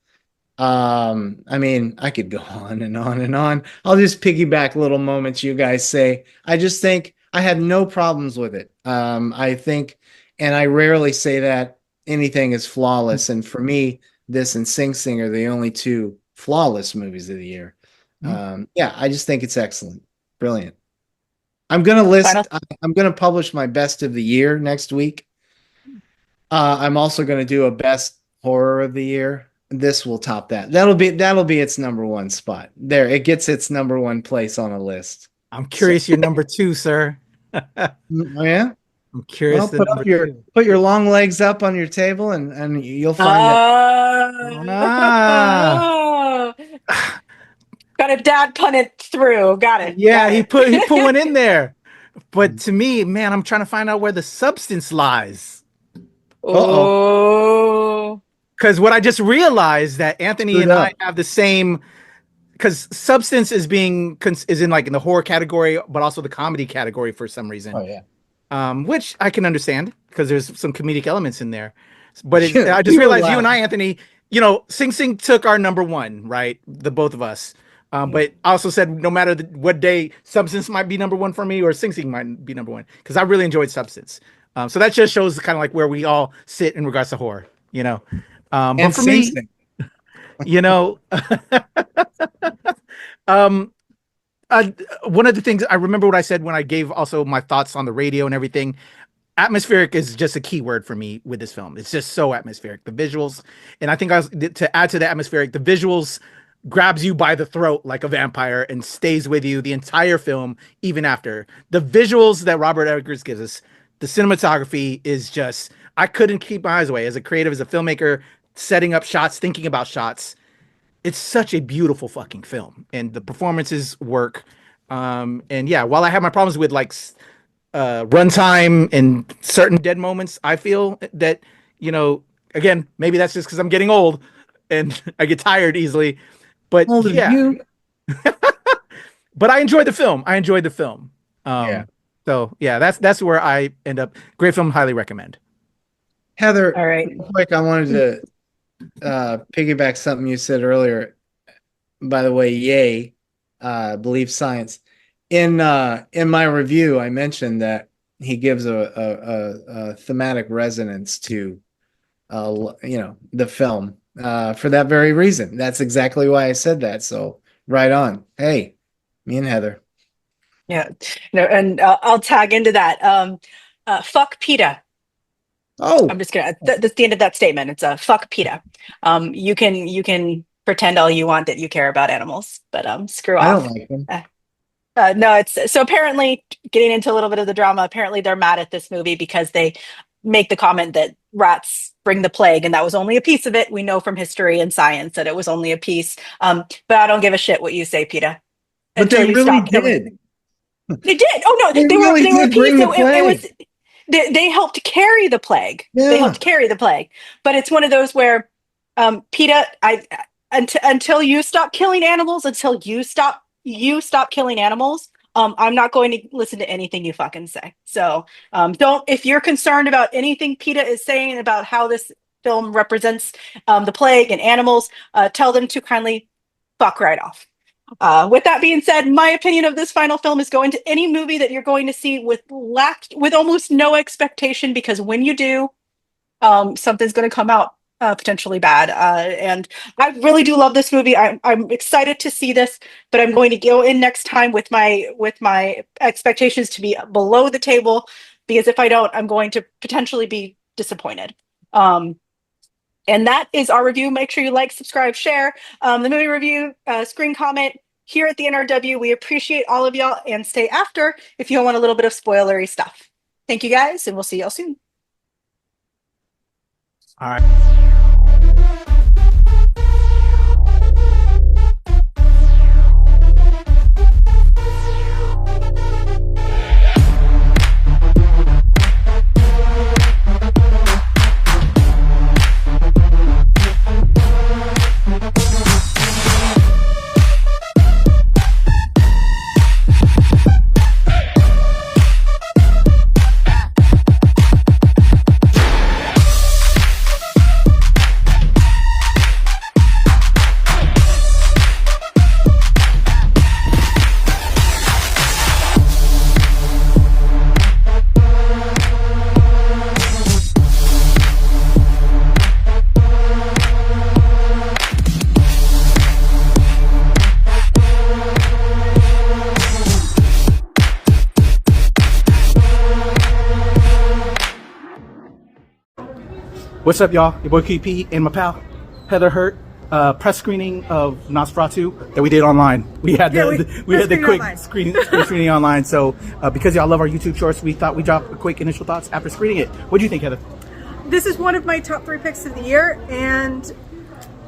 I mean, I could go on and on and on. I'll just piggyback little moments you guys say. I just think I had no problems with it. I think, and I rarely say that anything is flawless. And for me, this and Sing Sing are the only two flawless movies of the year. Yeah, I just think it's excellent. Brilliant. I'm going to publish my best of the year next week. I'm also going to do a best horror of the year. This will top that. That'll be its number one spot. There, it gets its number one place on a list. I'm curious your number two, sir. Oh yeah? I'm curious. Well, put your long legs up on your table and you'll find Got a dad pun it through. Got it. Yeah, he put one in there. But to me, man, I'm trying to find out where the substance lies. Oh. Because what I just realized that Anthony and I have the same, because substance is in like in the horror category, but also the comedy category for some reason. Oh yeah. Which I can understand because there's some comedic elements in there. But I just realized you and I, Anthony, Sing Sing took our number one, right? The both of us. But I also said no matter what day, Substance might be number one for me or Sing Sing might be number one because I really enjoyed Substance. So that just shows kind of like where we all sit in regards to horror, But for me, one of the things I remember what I said when I gave also my thoughts on the radio and everything. Atmospheric is just a key word for me with this film. It's just so atmospheric. The visuals, and I think to add to the atmospheric, the visuals grabs you by the throat like a vampire and stays with you the entire film, even after. The visuals that Robert Eggers gives us, the cinematography is just, I couldn't keep my eyes away. As a creative, as a filmmaker, setting up shots, thinking about shots, it's such a beautiful fucking film. And the performances work. And yeah, while I have my problems with like runtime and certain dead moments, I feel that, again, maybe that's just because I'm getting old and I get tired easily. But yeah, but I enjoyed the film. Yeah. So yeah, that's where I end up. Great film, highly recommend. Heather, all right. Real quick, I wanted to piggyback something you said earlier. By the way, yay, believe science. In my review, I mentioned that he gives a thematic resonance to the film. For that very reason. That's exactly why I said that. So right on. Hey, me and Heather. Yeah. No, and I'll tag into that. Fuck PETA. Oh, I'm just gonna. That's the end of that statement. It's a fuck PETA. You can pretend all you want that you care about animals, but screw off. I don't like them. No, it's so apparently getting into a little bit of the drama. Apparently, they're mad at this movie because they make the comment that rats bring the plague, and that was only a piece of it. We know from history and science that it was only a piece. But I don't give a shit what you say, PETA. But they really did. They did. Oh no, they were a piece. They helped carry the plague. Yeah. They helped carry the plague. But it's one of those where PETA, until you stop killing animals, until you stop killing animals, I'm not going to listen to anything you fucking say. So if you're concerned about anything PETA is saying about how this film represents the plague and animals, tell them to kindly fuck right off. With that being said, my opinion of this final film is going to any movie that you're going to see with almost no expectation, because when you do, something's going to come out potentially bad. And I really do love this movie. I'm excited to see this, but I'm going to go in next time with my expectations to be below the table, because if I don't, I'm going to potentially be disappointed. And that is our review. Make sure you like, subscribe, share the movie review, screen comment here at the NRW. We appreciate all of y'all, and stay after if you want a little bit of spoilery stuff. Thank you guys, and we'll see y'all soon. All right. What's up, y'all? Your boy KP and my pal Heather Hurt. Press screening of NOSFERATU that we did online. We had the quick screening online. So because y'all love our YouTube shorts, we thought we'd drop a quick initial thoughts after screening it. What do you think, Heather? This is one of my top 3 picks of the year, and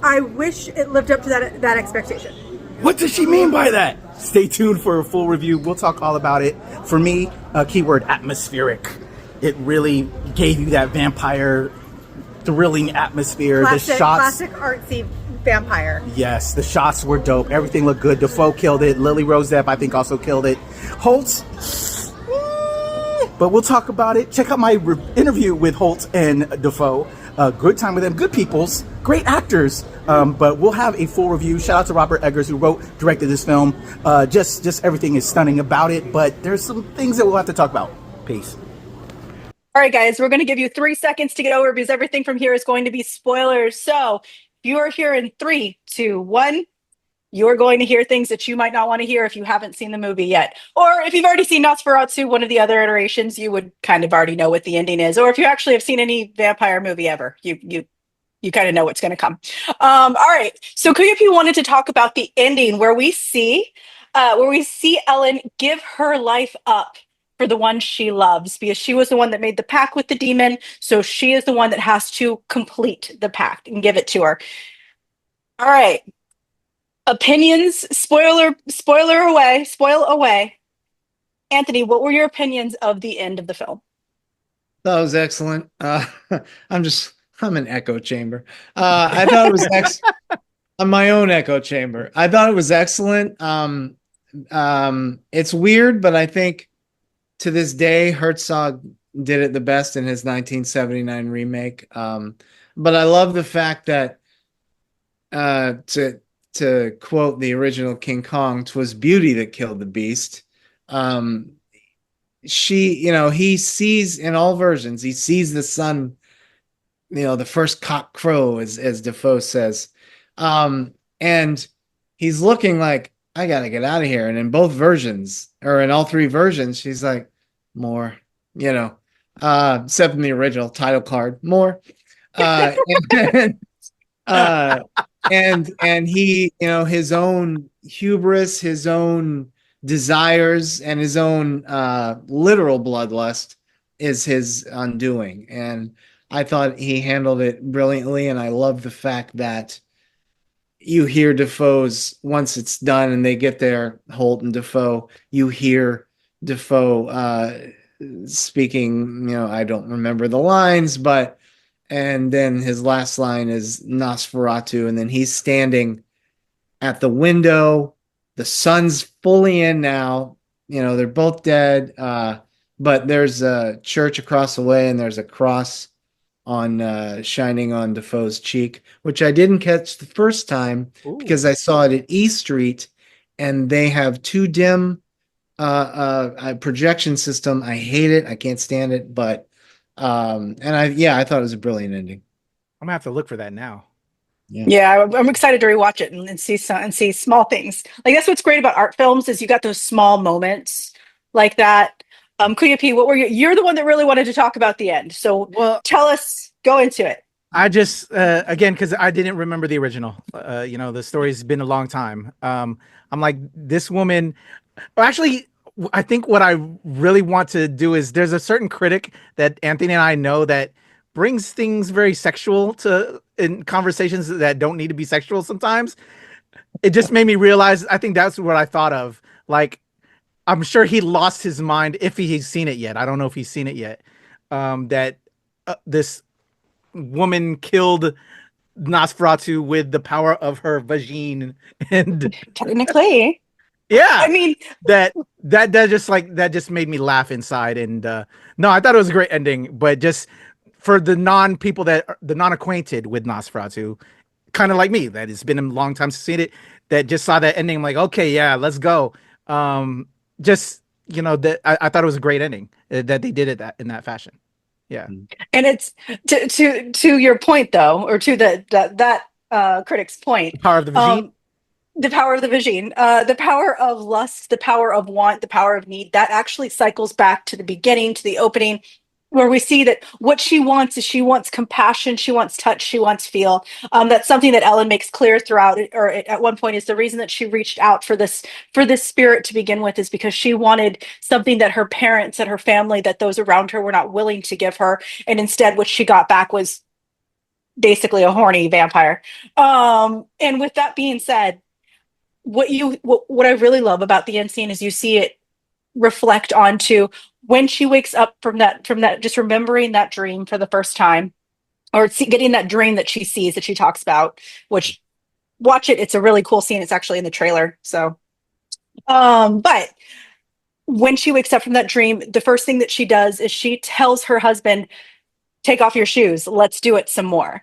I wish it lived up to that expectation. What does she mean by that? Stay tuned for a full review. We'll talk all about it. For me, keyword atmospheric. It really gave you that vampire thrilling atmosphere. Classic artsy vampire. Yes, the shots were dope. Everything looked good. Dafoe killed it. Lily Rose Depp, I think, also killed it. Hoult, but we'll talk about it. Check out my interview with Hoult and Dafoe. Good time with them. Good peoples. Great actors. But we'll have a full review. Shout out to Robert Eggers, who directed this film. Just everything is stunning about it. But there's some things that we'll have to talk about. Peace. All right, guys, we're going to give you 3 seconds to get over because everything from here is going to be spoilers. So if you are here in 3, 2, 1, you're going to hear things that you might not want to hear if you haven't seen the movie yet. Or if you've already seen NOSFERATU, one of the other iterations, you would kind of already know what the ending is. Or if you actually have seen any vampire movie ever, you kind of know what's going to come. All right, so KAYFABEYBABY wanted to talk about the ending where we see Ellen give her life up for the one she loves, because she was the one that made the pact with the demon, so she is the one that has to complete the pact and give it to her. All right, opinions, spoil away. Anthony, what were your opinions of the end of the film? That was excellent. I'm an echo chamber. I thought it was I'm my own echo chamber. I thought it was excellent. It's weird, but I think to this day, Herzog did it the best in his 1979 remake. But I love the fact that, to quote the original King Kong, "'Twas beauty that killed the beast." He sees in all versions, he sees the sun, the first cock crow, as Dafoe says. And he's looking like, I got to get out of here. And in both versions, or in all 3 versions, she's like, more, except in the original title card, more. And he, his own hubris, his own desires, and his own literal bloodlust is his undoing. And I thought he handled it brilliantly. And I love the fact that you hear Dafoe's, once it's done and they get there, Hoult and Dafoe, you hear Dafoe speaking, I don't remember the lines, and then his last line is NOSFERATU, and then he's standing at the window. The sun's fully in now. They're both dead, but there's a church across the way, and there's a cross shining on Dafoe's cheek, which I didn't catch the first time. Ooh. Because I saw it at E Street, and they have too dim a projection system. I hate it. I can't stand it. But I thought it was a brilliant ending. I'm gonna have to look for that now. Yeah, I'm excited to rewatch it and see small things. Like, that's what's great about art films, is you got those small moments like that. KAYFABEYBABY, what were you're the one that really wanted to talk about the end. So tell us, go into it. I just, again, because I didn't remember the original, the story's been a long time. I'm like, this woman, actually, I think what I really want to do is, there's a certain critic that Anthony and I know that brings things very sexual in conversations that don't need to be sexual sometimes. It just made me realize, I think that's what I thought of. Like, I'm sure he lost his mind, if he's seen it yet. I don't know if he's seen it yet. That this woman killed NOSFERATU with the power of her vagine, and technically, yeah. I mean, that just made me laugh inside. And no, I thought it was a great ending, but just for the non-acquainted with NOSFERATU, kind of like me, that it's been a long time since seen it, that just saw that ending, I'm like, okay, yeah, let's go. That I thought it was a great ending that they did it in that fashion. Yeah. And it's to your point, though, or to that critic's point, power of the vagine. The power of the vagine, the power of lust, the power of want, the power of need, that actually cycles back to the beginning, to the opening, where we see that what she wants is she wants compassion, she wants touch, she wants feel. That's something that Ellen makes clear throughout, or at one point is the reason that she reached out for this spirit to begin with, is because she wanted something that her parents and her family, that those around her were not willing to give her. And instead, what she got back was basically a horny vampire. And with that being said, what I really love about the end scene is you see it reflect onto when she wakes up from that, just remembering that dream for the first time, or getting that dream that she sees, that she talks about, which, watch it, it's a really cool scene. It's actually in the trailer. So but when she wakes up from that dream, the first thing that she does is she tells her husband, take off your shoes. Let's do it some more.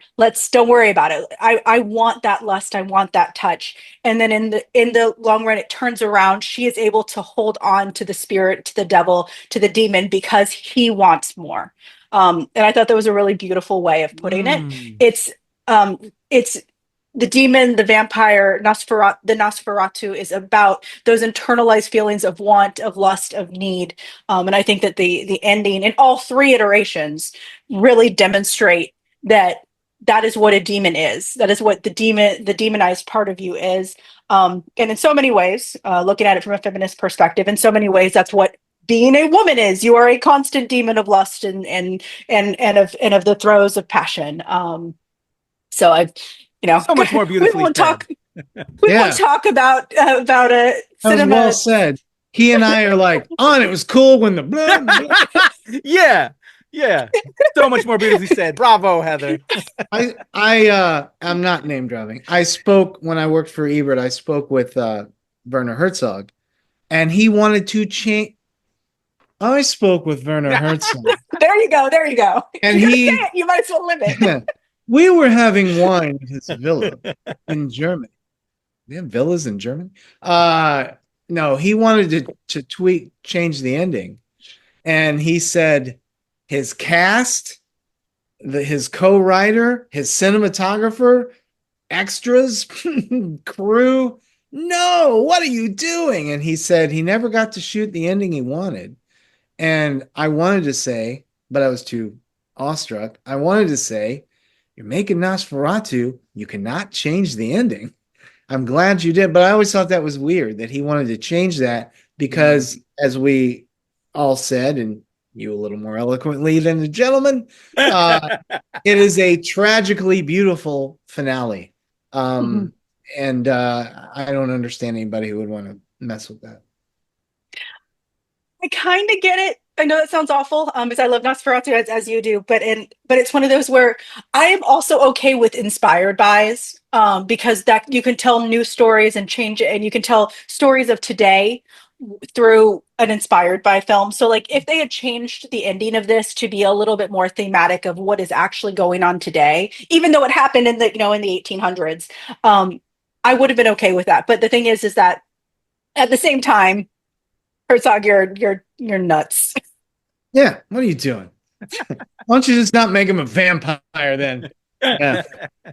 Don't worry about it. I want that lust. I want that touch. And then in the long run, it turns around. She is able to hold on to the spirit, to the devil, to the demon, because he wants more. And I thought that was a really beautiful way of putting it. It's the demon, the vampire, the Nosferatu is about those internalized feelings of want, of lust, of need. And I think that the ending in all three iterations really demonstrate that is what a demon is. That is what the demonized part of you is. And in so many ways, looking at it from a feminist perspective, in so many ways, that's what being a woman is. You are a constant demon of lust and of the throes of passion. So I've, so much more beautifully we won't talk about a That was cinema. well said. He and I are like, it was cool when the blah, blah. Yeah. So much more beautifully said. Bravo, Heather. I'm not name dropping. I spoke when I worked for Ebert. I spoke with Werner Herzog, and he wanted to change. I spoke with Werner Herzog. There you go. And you might as well live it. We were having wine at his villa in Germany. They have villas in Germany? No, he wanted to change the ending. And he said his cast, his co-writer, his cinematographer, extras, crew, no, what are you doing? And he said he never got to shoot the ending he wanted. And I wanted to say, but I was too awestruck. I wanted to say, you're making Nosferatu, you cannot change the ending. I'm glad you did, but I always thought that was weird that he wanted to change that because, as we all said, and you a little more eloquently than the gentleman, it is a tragically beautiful finale. And I don't understand anybody who would want to mess with that. I kind of get it. I know that sounds awful, because I love Nosferatu as you do, but it's one of those where I am also okay with inspired bys, because that you can tell new stories and change it, and you can tell stories of today through an inspired by film. So like if they had changed the ending of this to be a little bit more thematic of what is actually going on today, even though it happened in the in the 1800s, I would have been okay with that. But the thing is that at the same time, Herzog, you're nuts. Yeah, what are you doing? Why don't you just not make him a vampire then? Yeah.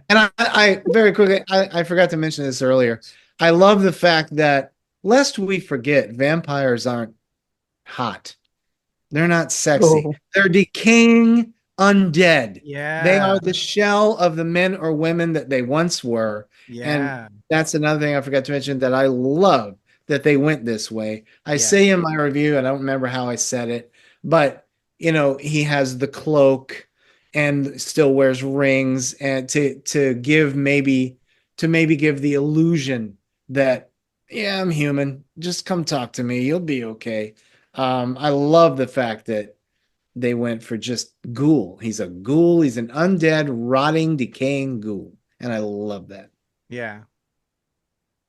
And I very quickly, I forgot to mention this earlier. I love the fact that, lest we forget, vampires aren't hot. They're not sexy. Oh. They're decaying undead. Yeah. They are the shell of the men or women that they once were. Yeah. And that's another thing I forgot to mention that I love that they went this way. I say in my review, I don't remember how I said it, but he has the cloak and still wears rings, and to give maybe give the illusion that, yeah, I'm human. Just come talk to me. You'll be okay. I love the fact that they went for just ghoul. He's a ghoul. He's an undead, rotting, decaying ghoul. And I love that. Yeah.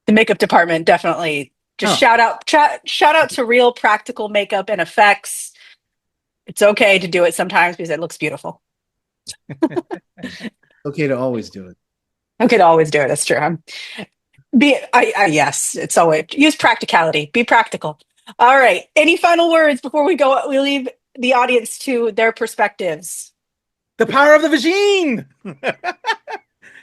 The makeup department definitely just shout out to real practical makeup and effects. It's okay to do it sometimes because it looks beautiful. Okay to always do it. Okay to always do it. That's true. Yes, it's always use practicality. Be practical. All right. Any final words before we go? We leave the audience to their perspectives. The power of the vagine.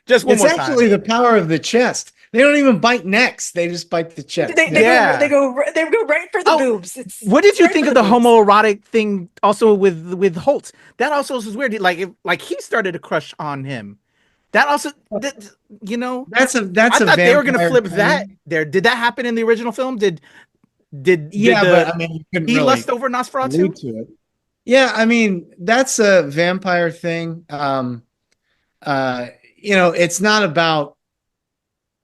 Just one more time. It's actually the power of the chest. They don't even bite necks. They just bite the chest. They go right for the boobs. What did you right think for of the boobs. homoerotic thing also with Holt? That also was weird. Like he started to crush on him. That also, you know, That's I thought they were gonna flip that. Did that happen in the original film? Did but I mean, you couldn't he really lust over Nosferatu? allude to it. Yeah, I mean, that's a vampire thing. It's not about,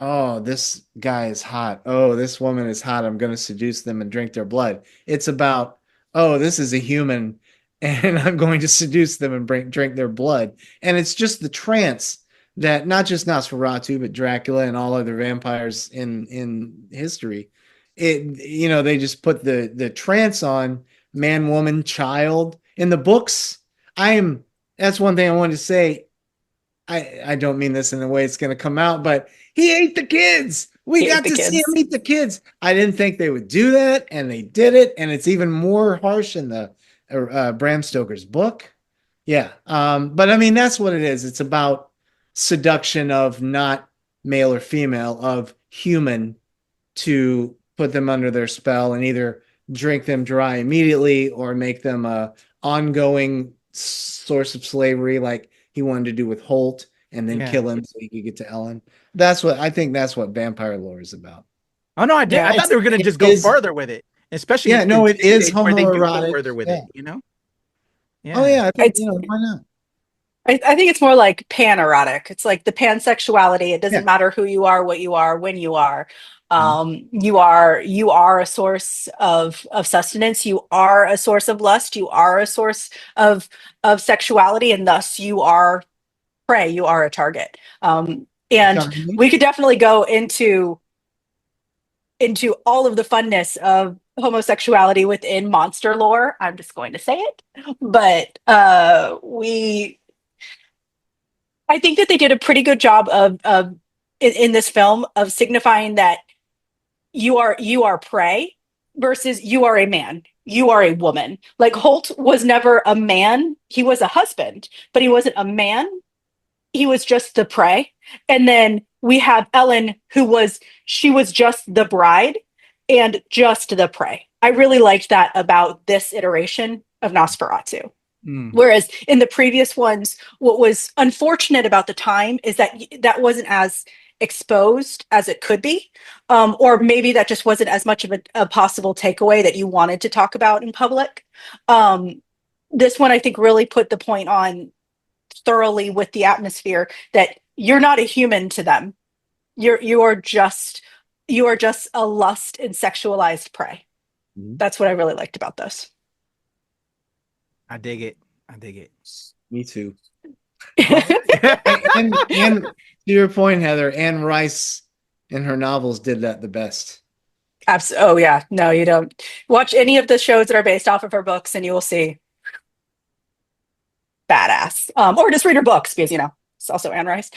oh, this guy is hot. Oh, this woman is hot. I'm going to seduce them and drink their blood. It's about, oh, this is a human and I'm going to seduce them and drink their blood. And it's just the trance that not just Nosferatu, but Dracula and all other vampires in history. They just put the trance on man, woman, child. In the books, that's one thing I wanted to say. I don't mean this in the way it's going to come out, but he ate the kids. We got to see him eat the kids. I didn't think they would do that, and they did it, and it's even more harsh in the Bram Stoker's book. Yeah. But I mean, that's what it is. It's about seduction of not male or female, of human, to put them under their spell and either drink them dry immediately or make them a ongoing source of slavery, like he wanted to do with Holt, and then kill him so he could get to Ellen. That's what vampire lore is about. Oh no, I did. I thought they were gonna just go further with it, especially. Yeah, no, it is homoerotic. Further with it, you know. Yeah. Oh yeah, I think, why not? I think it's more like pan-erotic. It's like the pansexuality. It doesn't matter who you are, what you are, when you are. You are a source of sustenance. You are a source of lust. You are a source of sexuality, and thus you are prey. You are a target. And we could definitely go into all of the funness of homosexuality within monster lore. I'm just going to say it, but I think that they did a pretty good job of in this film of signifying that you are prey versus you are a man, you are a woman. Like Holt was never a man, he was a husband, but he wasn't a man. He was just the prey. And then we have Ellen, she was just the bride and just the prey. I really liked that about this iteration of Nosferatu. Whereas in the previous ones, what was unfortunate about the time is that wasn't as exposed as it could be, or maybe that just wasn't as much of a possible takeaway that you wanted to talk about in public. This one, I think, really put the point on thoroughly with the atmosphere that you're not a human to them. You are just a lust and sexualized prey. That's what I really liked about this. I dig it. Me too. and to your point, Heather, Anne Rice in her novels did that the best. Oh yeah, no, you don't. Watch any of the shows that are based off of her books, and you will see badass. Or just read her books because it's also Anne Rice.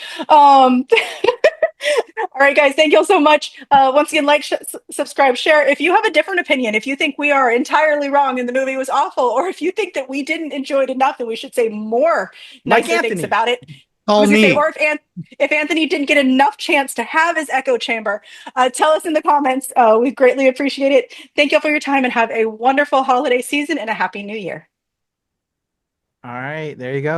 All right, guys, thank you all so much. Once again, like, subscribe, share. If you have a different opinion, if you think we are entirely wrong and the movie was awful, or if you think that we didn't enjoy it enough and we should say more nicer things about it, or if Anthony didn't get enough chance to have his echo chamber, tell us in the comments. We greatly appreciate it. Thank you all for your time and have a wonderful holiday season and a happy new year. All right, there you go.